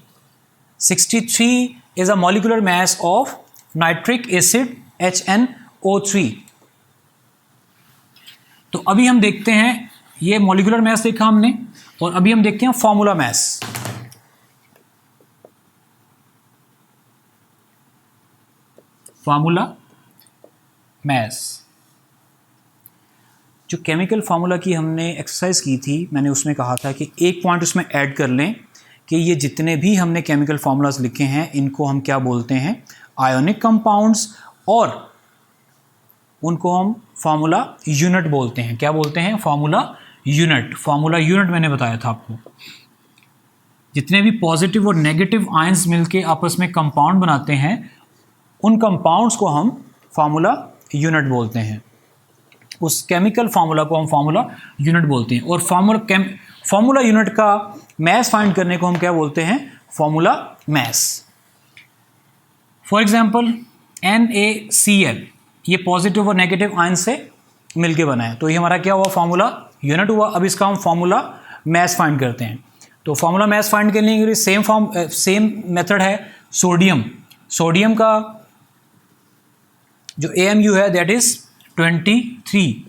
is a molecular mass of nitric acid HNO3। तो अभी हम देखते हैं, ये मॉलिक्यूलर मैस देखा हमने, और अभी हम देखते हैं फॉर्मूला मैस। फार्मूला मैस, जो केमिकल फार्मूला की हमने एक्सरसाइज की थी, मैंने उसमें कहा था कि एक पॉइंट उसमें ऐड कर लें कि ये जितने भी हमने केमिकल फार्मूलाज लिखे हैं इनको हम क्या बोलते हैं? आयोनिक कंपाउंड्स, और उनको हम फार्मूला यूनिट बोलते हैं। क्या बोलते हैं? फार्मूला यूनिट मैंने बताया था आपको। जितने भी पॉजिटिव और नेगेटिव आयंस मिलके आपस में कंपाउंड बनाते हैं उन कंपाउंड्स को हम फार्मूला यूनिट बोलते हैं। उस केमिकल फार्मूला को हम फार्मूला यूनिट बोलते हैं। और फार्मूला यूनिट का मैस फाइंड करने को हम क्या बोलते हैं? Formula mass. For example NaCl, ये पॉजिटिव और नेगेटिव आयन से मिलके बना है, तो ये हमारा क्या हुआ? फार्मूला यूनिट हुआ। अब इसका हम फार्मूला मैस फाइंड करते हैं। तो फार्मूला मैस फाइंड करने के लिए सेम मेथड है। सोडियम का जो AMU है दैट इज 23।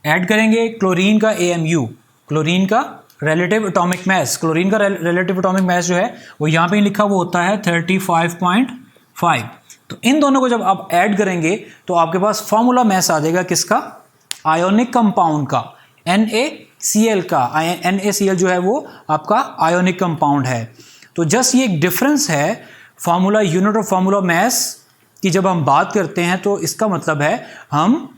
ऐड करेंगे क्लोरीन का AMU, क्लोरीन का रिलेटिव एटॉमिक मास, क्लोरीन का रिलेटिव एटॉमिक मास जो है वो यहाँ पे लिखा, वो होता है 35.5। तो इन दोनों को जब आप ऐड करेंगे तो आपके पास फॉर्मूला मास आ जाएगा किसका, आयोनिक कंपाउंड का, NaCl का। NaCl जो है वो आपका आयोनिक कंपाउंड है। तो जस्ट ये एक डिफरेंस है formula unit of formula mass की जब हम बात करते हैं, तो इसका मतलब है हम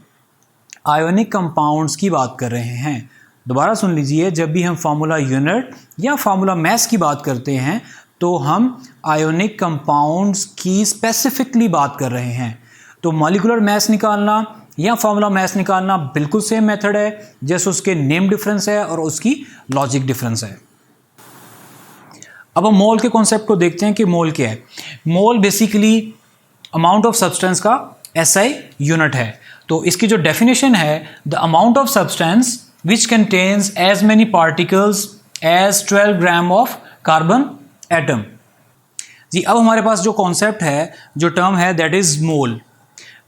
आयोनिक कंपाउंड्स की बात कर रहे हैं। दोबारा सुन लीजिए, जब भी हम फार्मूला यूनिट या फार्मूला मास की बात करते हैं तो हम आयोनिक कंपाउंड्स की स्पेसिफिकली बात कर रहे हैं। तो मॉलिक्यूलर मास निकालना या फार्मूला मास निकालना बिल्कुल सेम मेथड है, जैसे उसके नेम डिफरेंस है और उसकी लॉजिक डिफरेंस है। अब हम मोल के कॉन्सेप्ट को देखते हैं कि मोल क्या है। Mole basically amount of substance का SI यूनिट है। तो इसकी जो डेफिनेशन है, the amount of substance which contains as many particles as 12 gram of carbon atom. जी, अब हमारे पास जो कॉन्सेप्ट है, जो टर्म है, दैट इज मोल।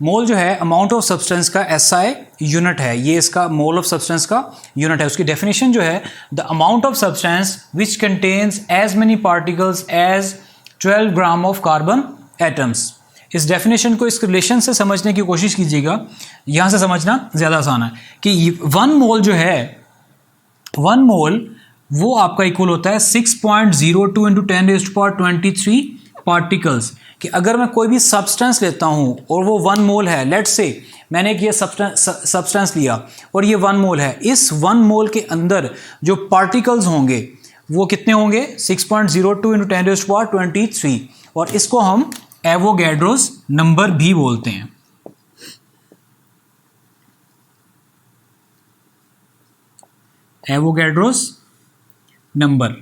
मोल जो है अमाउंट ऑफ सब्सटेंस का SI यूनिट है, ये इसका मोल ऑफ सब्सटेंस का यूनिट है। उसकी डेफिनेशन जो है, the amount of substance which contains as many particles as 12 gram of carbon atoms. इस डेफिनेशन को, इस रिलेशन से समझने की कोशिश कीजिएगा, यहाँ से समझना ज़्यादा आसान है कि 1 मोल जो है, 1 मोल वो आपका इक्वल होता है 6.02 इंटू 10⁻23 पार्टिकल्स। कि अगर मैं कोई भी सब्सटेंस लेता हूँ और वो 1 मोल है, लेट्स से मैंने एक ये सब्सटेंस लिया और ये 1 मोल है, इस 1 मोल के अंदर जो पार्टिकल्स होंगे वो कितने होंगे, 6.02 इंटू 10⁻23, और इसको हम एवोगैड्रोस नंबर भी बोलते हैं। एवोगैड्रोस नंबर,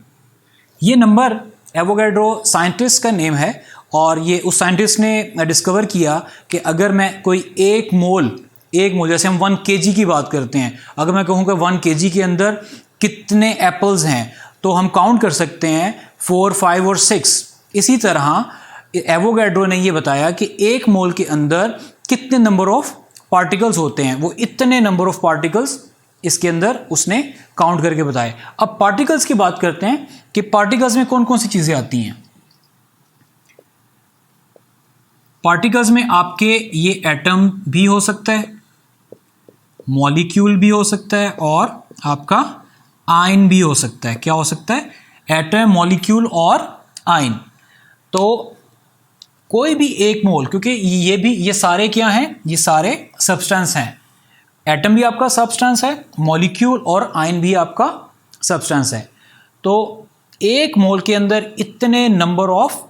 ये नंबर एवोगैड्रो साइंटिस्ट का नेम है, और ये उस साइंटिस्ट ने डिस्कवर किया कि अगर मैं कोई एक मोल जैसे हम 1 kg की बात करते हैं, अगर मैं कहूँ कि 1 kg के अंदर कितने एप्पल्स हैं, तो हम काउंट कर सकते हैं 4, 5 और 6। इसी तरह एवोगैड्रो ने ये बताया कि एक मोल के अंदर कितने नंबर ऑफ पार्टिकल्स होते हैं, वो इतने नंबर ऑफ पार्टिकल्स इसके अंदर उसने काउंट करके बताए। अब पार्टिकल्स की बात करते हैं कि पार्टिकल्स में कौन कौन सी चीज़ें आती हैं। पार्टिकल्स में आपके ये एटम भी हो सकता है, मॉलिक्यूल भी हो सकता है, और आपका आयन भी हो सकता है। क्या हो सकता है, एटम, मॉलिक्यूल और आयन। तो कोई भी एक मोल, क्योंकि ये सारे क्या हैं, ये सारे सब्सटेंस हैं। एटम भी आपका सब्सटेंस है, मॉलिक्यूल और आयन भी आपका सब्सटेंस है। तो एक मोल के अंदर इतने नंबर ऑफ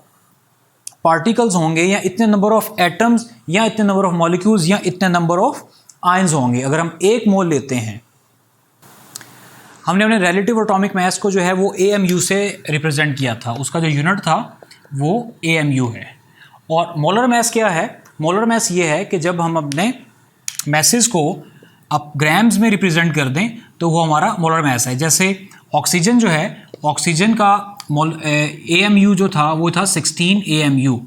पार्टिकल्स होंगे, या इतने नंबर ऑफ एटम्स, या इतने नंबर ऑफ मॉलिक्यूल्स, या इतने नंबर ऑफ आयन्स होंगे, अगर हम एक मोल लेते हैं। हमने अपने रिलेटिव एटॉमिक मास को जो है वो AMU से रिप्रेजेंट किया था, उसका जो यूनिट था वो AMU है। और मोलर मास क्या है, मोलर मास ये है कि जब हम अपने मैसेज को आप ग्राम्स में रिप्रेजेंट कर दें तो वो हमारा मोलर मास है। जैसे ऑक्सीजन जो है, ऑक्सीजन का AMU जो था वो था 16 AMU।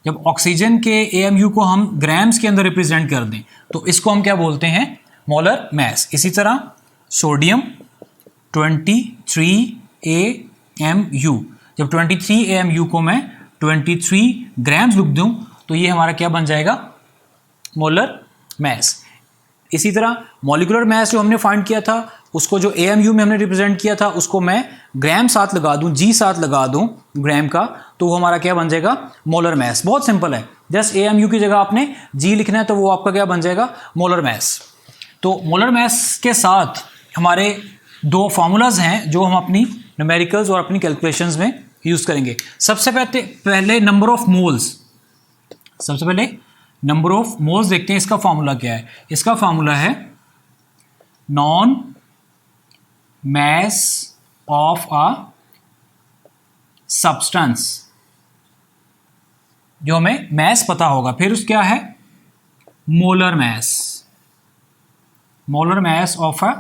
जब ऑक्सीजन के AMU को हम ग्राम्स के अंदर रिप्रेजेंट कर दें तो इसको हम क्या बोलते हैं, मोलर मास। इसी तरह सोडियम 23 AMU, जब 23 AMU को मैं 23 ग्राम्स लिख दूं तो ये हमारा क्या बन जाएगा, मोलर मास। इसी तरह मॉलिक्यूलर मास जो हमने फाइंड किया था, उसको जो AMU में हमने रिप्रेजेंट किया था, उसको मैं ग्राम साथ लगा दूं, G साथ लगा दूं ग्राम का, तो वो हमारा क्या बन जाएगा, मोलर मास। बहुत सिंपल है, जस्ट AMU की जगह आपने G लिखना है तो वो आपका क्या बन जाएगा, मोलर मास। तो मोलर मास के साथ हमारे 2 फार्मूलाज हैं जो हम अपनी न्यूमेरिकल्स और अपनी कैलकुलेशंस में यूज़ करेंगे। सबसे पहले नंबर ऑफ मोल्स, सबसे पहले नंबर ऑफ मोल्स देखते हैं। इसका फार्मूला क्या है, इसका फार्मूला है known mass of a substance, जो हमें मास पता होगा, फिर उस क्या है, molar mass, molar mass of a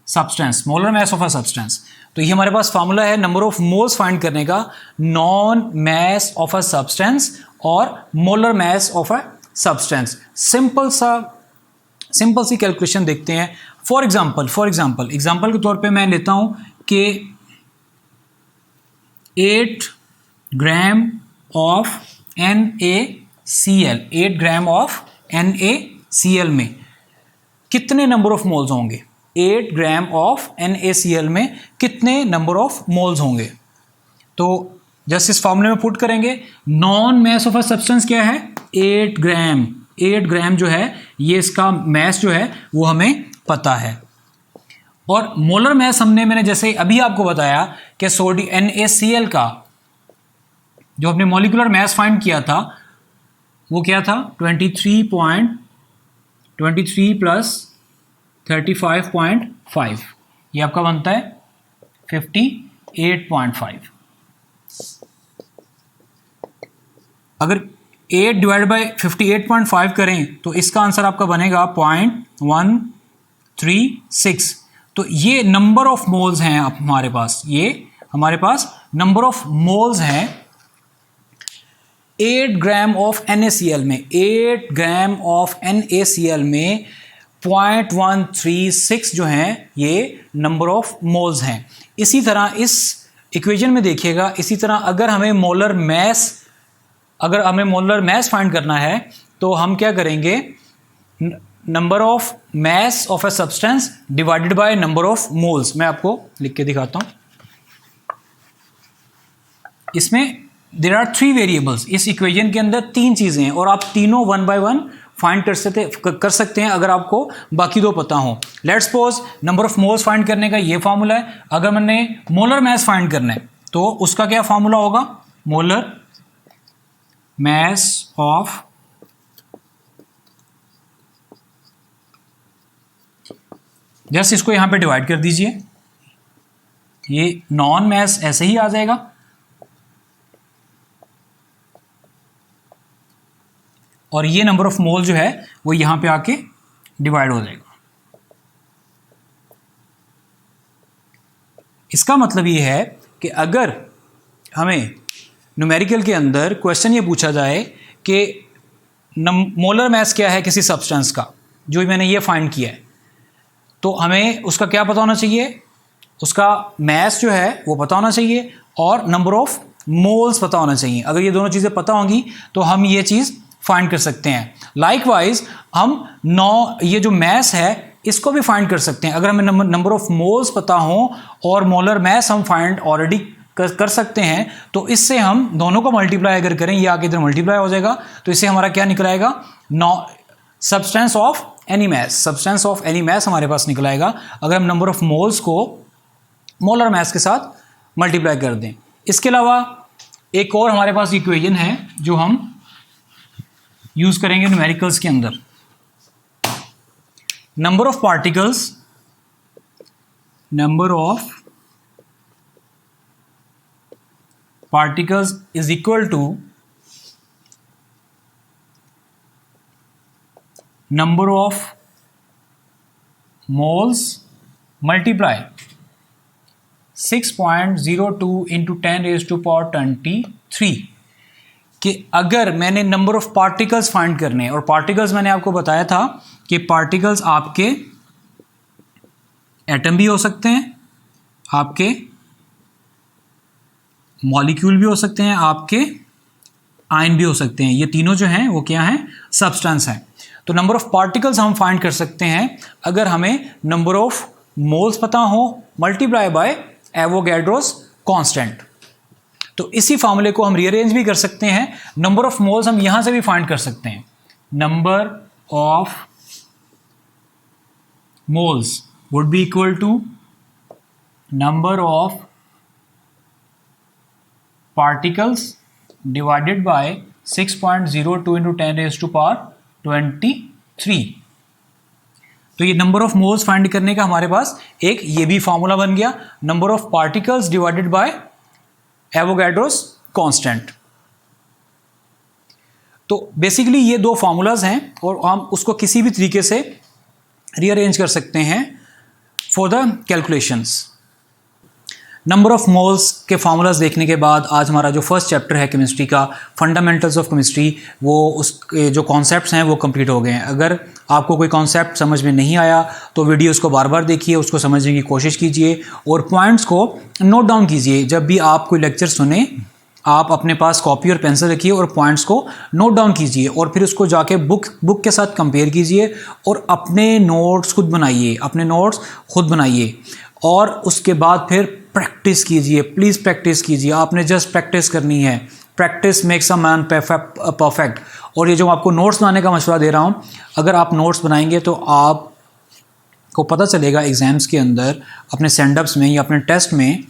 substance, molar mass of a substance. तो ये हमारे पास फार्मूला है नंबर ऑफ मोल्स फाइंड करने का, known mass of a substance और molar mass of a substance. Simple सी कैलकुलेशन देखते हैं। फॉर एग्जाम्पल के तौर पे मैं लेता हूं कि 8 gram of NaCl, 8 gram of NaCl में कितने नंबर ऑफ मोल्स होंगे, 8 ग्राम ऑफ NaCl में कितने नंबर ऑफ मोल्स होंगे। तो जस्ट इस फॉर्मूले में पुट करेंगे। Non mass of a substance क्या है, 8 ग्राम। 8 ग्राम जो है ये इसका मास जो है वो हमें पता है। और मोलर मास मैंने जैसे अभी आपको बताया कि सोडियम NaCl का जो अपने मॉलिक्यूलर मास फाइंड किया था वो क्या था, 23 प्लस 35.5, ये आपका बनता है 58.5। अगर 8 डिवाइड बाई 58.5 करें तो इसका आंसर आपका बनेगा 0.136। तो ये नंबर ऑफ मोल्स हैं हमारे पास, ये हमारे पास नंबर ऑफ मोल्स हैं 8 ग्राम ऑफ NaCl में। 8 ग्राम ऑफ NaCl में 0.136 जो हैं ये नंबर ऑफ मोल्स हैं। इसी तरह इस इक्वेशन में देखिएगा, इसी तरह अगर हमें मोलर मास फाइंड करना है तो हम क्या करेंगे, number of mass of a substance divided by number of moles. मैं आपको लिख के दिखाता हूं। इसमें देयर आर 3 वेरिएबल्स, इस इक्वेशन के अंदर 3 चीजें हैं और आप तीनों 1 बाय 1 फाइंड कर सकते हैं अगर आपको बाकी 2 पता हो। Let's suppose number of moles find करने का ये फार्मूला है। अगर मैंने मोलर मास फाइंड करना है तो उसका क्या फार्मूला होगा, मोलर मास ऑफ जस्ट इसको यहां पे डिवाइड कर दीजिए, ये नॉन मास ऐसे ही आ जाएगा और ये नंबर ऑफ मोल जो है वो यहां पे आके डिवाइड हो जाएगा। इसका मतलब ये है कि अगर हमें न्यूमेरिकल के अंदर क्वेश्चन ये पूछा जाए कि मोलर मास क्या है किसी सब्सटेंस का, जो मैंने ये फाइंड किया है, तो हमें उसका क्या पता होना चाहिए, उसका मास जो है वो पता होना चाहिए और नंबर ऑफ मोल्स पता होना चाहिए। अगर ये दोनों चीज़ें पता होंगी तो हम ये चीज़ फाइंड कर सकते हैं। लाइकवाइज हम ये जो मास है इसको भी फाइंड कर सकते हैं। अगर हमें नंबर ऑफ मोल्स पता हो और मोलर मास हम फाइंड ऑलरेडी कर सकते हैं तो इससे हम दोनों को मल्टीप्लाई अगर करें, ये आगे इधर मल्टीप्लाई हो जाएगा, तो इससे हमारा क्या निकल आएगा, सब्सटेंस ऑफ एनी मास हमारे पास निकल आएगा अगर हम नंबर ऑफ मोल्स को मोलर मास के साथ मल्टीप्लाई कर दें। इसके अलावा एक और हमारे पास इक्वेशन है जो हम यूज करेंगे न्यूमेरिकल्स के अंदर। Number of particles is equal to number of moles multiply 6.02 into 10⁻23 कि अगर मैंने नंबर ऑफ पार्टिकल्स फाइंड करने, और पार्टिकल्स मैंने आपको बताया था कि पार्टिकल्स आपके एटम भी हो सकते हैं, आपके मॉलिक्यूल भी हो सकते हैं, आपके आयन भी हो सकते हैं। ये तीनों जो हैं वो क्या हैं, सब्सटेंस हैं। तो नंबर ऑफ पार्टिकल्स हम फाइंड कर सकते हैं अगर हमें नंबर ऑफ मोल्स पता हो मल्टीप्लाई बाय एवोगैड्रोस कांस्टेंट। तो इसी फार्मूले को हम रीअरेंज भी कर सकते हैं। नंबर ऑफ मोल्स हम यहां से भी फाइंड कर सकते हैं। Number of moles would be equal to number of particles divided by 6.02 into 10⁻23। तो ये नंबर ऑफ मोल्स फाइंड करने का हमारे पास एक ये भी फार्मूला बन गया, number of particles divided bye Avogadro's constant. तो बेसिकली ये 2 फार्मूलाज हैं और हम उसको किसी भी तरीके से रीअरेंज कर सकते हैं। For the calculations. Number of moles के फार्मूलाज देखने के बाद आज हमारा जो फर्स्ट चैप्टर है केमिस्ट्री का, फंडामेंटल्स ऑफ केमिस्ट्री, वो उसके जो कॉन्सेप्ट्स हैं वो कंप्लीट हो गए हैं। अगर आपको कोई कॉन्सेप्ट समझ में नहीं आया तो वीडियोस को बार बार देखिए, उसको समझने की कोशिश कीजिए और पॉइंट्स को नोट डाउन कीजिए। जब भी आप कोई लेक्चर सुने आप अपने पास कॉपी और पेंसिल रखिए और पॉइंट्स को नोट डाउन कीजिए और फिर उसको जाके बुक के साथ कंपेयर कीजिए और अपने नोट्स खुद बनाइए और उसके बाद फिर प्रैक्टिस कीजिए। प्लीज़ प्रैक्टिस कीजिए, आपने जस्ट प्रैक्टिस करनी है। Practice makes a man perfect. और ये जो आपको नोट्स बनाने का मशवरा दे रहा हूँ, अगर आप नोट्स बनाएंगे तो आपको पता चलेगा एग्ज़ाम्स के अंदर, अपने सेंडअप्स में या अपने टेस्ट में,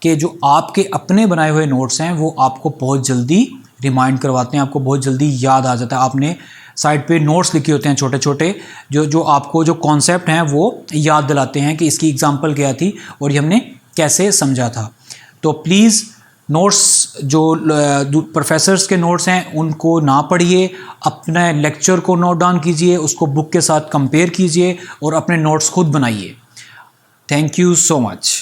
कि जो आपके अपने बनाए हुए नोट्स हैं वो आपको बहुत जल्दी रिमाइंड करवाते हैं, आपको बहुत जल्दी याद आ जाता है। आपने साइड पे नोट्स लिखे होते हैं छोटे छोटे, जो आपको जो कॉन्सेप्ट हैं वो याद दिलाते हैं कि इसकी एग्जांपल क्या थी और ये हमने कैसे समझा था। तो प्लीज़ नोट्स जो प्रोफेसर्स के नोट्स हैं उनको ना पढ़िए, अपने लेक्चर को नोट डाउन कीजिए, उसको बुक के साथ कंपेयर कीजिए और अपने नोट्स खुद बनाइए। Thank you so much.